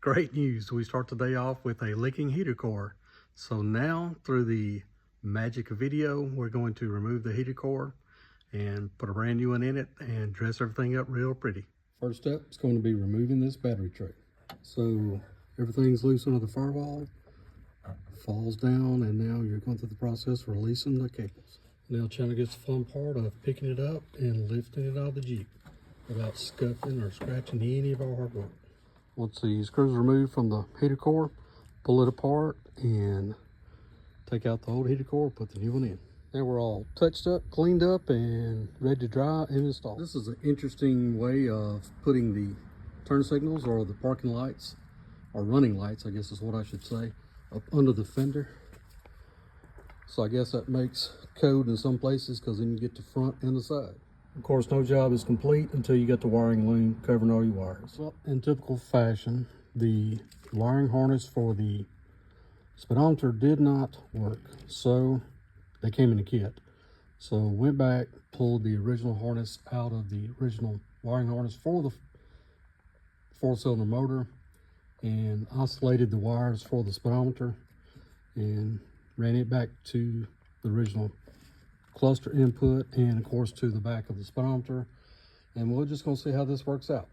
Great news. We start the day off with a leaking heater core. So now through the magic of video, we're going to remove the heater core and put a brand new one in it and dress everything up real pretty. First step is going to be removing this battery tray. So everything's loose under the firewall, falls down, and now you're going through the process of releasing the cables. Now China gets the fun part of picking it up and lifting it out of the Jeep without scuffing or scratching any of our hard work. Once the screws are removed from the heater core, pull it apart and take out the old heater core, put the new one in. Now we're all touched up, cleaned up, and ready to dry and install. This is an interesting way of putting the turn signals, or the parking lights, or running lights, I guess is what I should say, up under the fender. So I guess that makes code in some places, because then you get the front and the side. Of course, no job is complete until you get the wiring loom covering all your wires. Well, in typical fashion, the wiring harness for the speedometer did not work, so they came in a kit. So went back, pulled the original harness out of the original wiring harness for the 4-cylinder motor, and isolated the wires for the speedometer and ran it back to the original cluster input and of course to the back of the speedometer. And we're just going to see how this works out.